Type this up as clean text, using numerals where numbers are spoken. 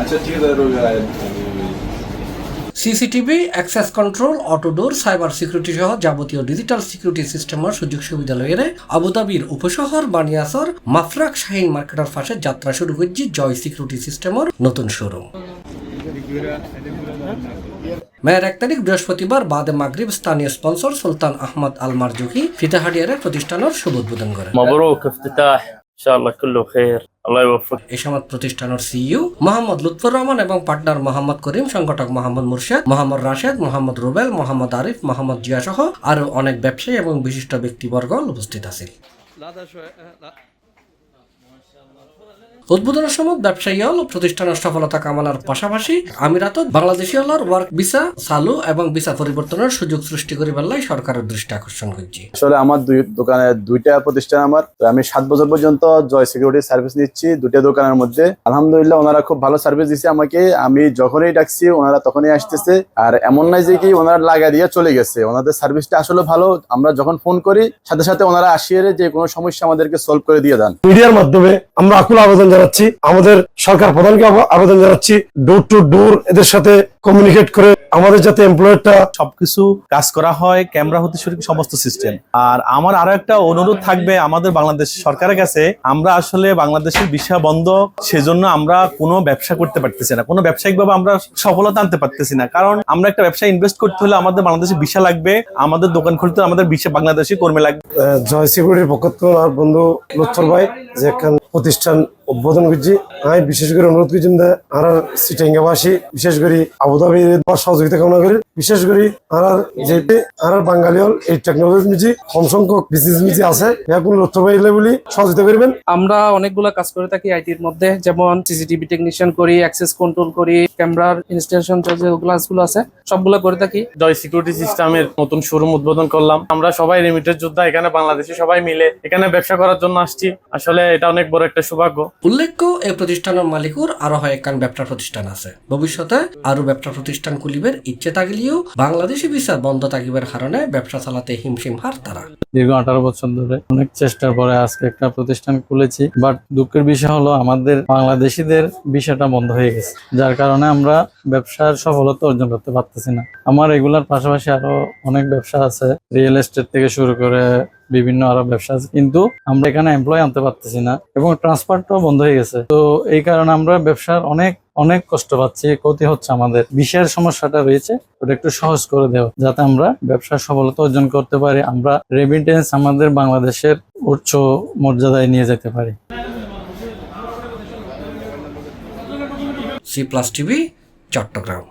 अच्छा ठीक है CCTV, access control, অটোডোর, cyber security সহ যাবতীয় ডিজিটাল সিকিউরিটি সিস্টেমের সুযোগ সুবিধা লইয়ে আবুধাবির উপশহর বানিয়াসর মাফরাক শাহিন মার্কেটের পাশে যাত্রা শুরু করছি জয় সিকিউরিটি সিস্টেমের নতুন শোরুম। মেয়ের 1 তারিখ বৃহস্পতিবার বাদে মাগরিব স্থানীয় স্পন্সর সুলতান আহমদ আল মারজুকি ফিতাহাডিয়ারের প্রতিষ্ঠানের শুভ উদ্বোধন করেন। مبروك افتتاح ان شاء الله كله خير الله يوفق। এই সময় প্রতিষ্ঠানের সিইও মোহাম্মদ লুৎফর রহমান এবং পার্টনার মোহাম্মদ করিম, সংগঠক মোহাম্মদ মুর্শেদ, মোহাম্মদ রাশেদ, মোহাম্মদ রুবেল, মোহাম্মদ আরিফ, মোহাম্মদ জিয়া সহ আরো অনেক ব্যবসায়ী এবং বিশিষ্ট ব্যক্তিবর্গ উপস্থিত আছেন। উদ্বোধনের সময় ব্যবসায়ী হল প্রতিষ্ঠানের সফলতা কামনার পাশাপাশি আমিরাতত বাংলাদেশি হলার ওয়ার্ক ভিসা চালু এবং ভিসা পরিবর্তনের সুযোগ সৃষ্টি করে বেলায় সরকারের দৃষ্টি আকর্ষণ করছে। আসলে আমার দোকানে দুইটা প্রতিষ্ঠান আমার, তো আমি 7 বছর পর্যন্ত জয় সিকিউরিটি সার্ভিস নিচ্ছি দুইটা দোকানের মধ্যে। আলহামদুলিল্লাহ ওনারা খুব ভালো সার্ভিস দিচ্ছে আমাকে, আমি যখনই ডাকছি ওনারা তখনই আসতেছে। আর এমন নাই যে কি ওনারা লাগা দিয়ে চলে গেছে, ওনাদের সার্ভিসটা আসলে ভালো। আমরা যখন ফোন করি সাথে সাথে ওনারা আসিয়ে যে কোনো সমস্যা আমাদেরকে সলভ করে দিয়ে দেন। মিডিয়ার মাধ্যমে আমরা আকুল আবেদন জানাচ্ছি, আমাদের সরকার প্রধানকে আবেদন জানাচ্ছি ডোর টু ডোর এদের সাথে কমিউনিকেট করে আমাদের যাতে এমপ্লয়ারটা সবকিছু কাজ করা হয় ক্যামেরা হতে শুরু করে সমস্ত সিস্টেম। আর আমার আরো একটা অনুরোধ থাকবে আমাদের বাংলাদেশ সরকারের কাছে, আমরা আসলে বাংলাদেশের ভিসা বন্ধ, সেজন্য আমরা কোনো ব্যবসা করতে পারতেছি না, কোনো ব্যবসায়িক ভাবে আমরা সফলতা আনতে পারতেছি না। কারণ আমরা একটা ব্যবসা ইনভেস্ট করতে হলে আমাদের বাংলাদেশে ভিসা লাগবে, আমাদের দোকান খুলতে আমাদের ভিসা বাংলাদেশি কর্মী লাগবে। জয় সিকিউরিটির পক্ষ থেকে আমার বন্ধু লুৎফর ভাই যে একখান প্রতিষ্ঠান উদ্বোধন করছি, আমি বিশেষ করে অনুরোধ করছি আর সিটাঙ্গাবাসী বিশেষ করে আবুধাবির সহযোগিতা কামনা করি। বিশেষ করে আর বাঙালি হল এই টেকনোলজি মিজি কম সংখ্যক বিজনেস মিজি আছে, এখন লুৎফর ভাই বলি সহযোগিতা করবেন। আমরা অনেকগুলো কাজ করে থাকি আইটির মধ্যে, যেমন সিসিটিভি টেকনিশিয়ান করি, অ্যাক্সেস কন্ট্রোল করি, ক্যামেরার ইনস্টলেশন যে ক্লাসগুলো আছে সবগুলো করে থাকি। জয় সিকিউরিটি সিস্টেমের নতুন শোরুম উদ্বোধন করলাম। আমরা সবাই রেমিটের যোদ্ধা, এখানে বাংলাদেশি সবাই মিলে এখানে ব্যবসা করার জন্য আসছি। আসলে এটা অনেক বড় একটা সৌভাগ্য। উল্লেখ্য এই প্রতিষ্ঠানের মালিকুর আরো একখান ব্যবসা প্রতিষ্ঠান আছে, ভবিষ্যতে আরো ব্যবসা প্রতিষ্ঠান খুলিবের ইচ্ছে থাকলেও বাংলাদেশি ভিসা বন্ধ থাকিবের কারণে ব্যবসা চালাতে হিমশিম হার তারা। দীর্ঘ 18 বছর ধরে অনেক চেষ্টার পরে আজকে একটা প্রতিষ্ঠান খুলেছি, বাট দুঃখের বিষয় হলো আমাদের বাংলাদেশিদের ভিসাটা বন্ধ হয়ে গেছে, যার কারণে আমরা ব্যবসার সফলতা অর্জন করতে পারতেছি না। আমার এগুলার পাশাপাশি আরো অনেক ব্যবসা আছে, রিয়েল এস্টেট থেকে শুরু করে বিভিন্ন আরো ব্যবসা আছে, কিন্তু আমরা এখানে এমপ্লয় আনতে পারতেছি না এবং ট্রান্সপোর্টটাও বন্ধ হয়ে গেছে। তো এই কারণে আমরা ব্যবসার অনেক কষ্ট পাচ্ছি, ক্ষতি হচ্ছে। আমাদের বিষয়ের সমস্যাটা রয়েছে, ওটা একটু সহজ করে দেওয়া যাতে আমরা ব্যবসার সফলতা অর্জন করতে পারি, আমরা রেমিটেন্স আমাদের বাংলাদেশের উচ্চ মর্যাদায় নিয়ে যেতে পারি। C+ TV, Chittagong.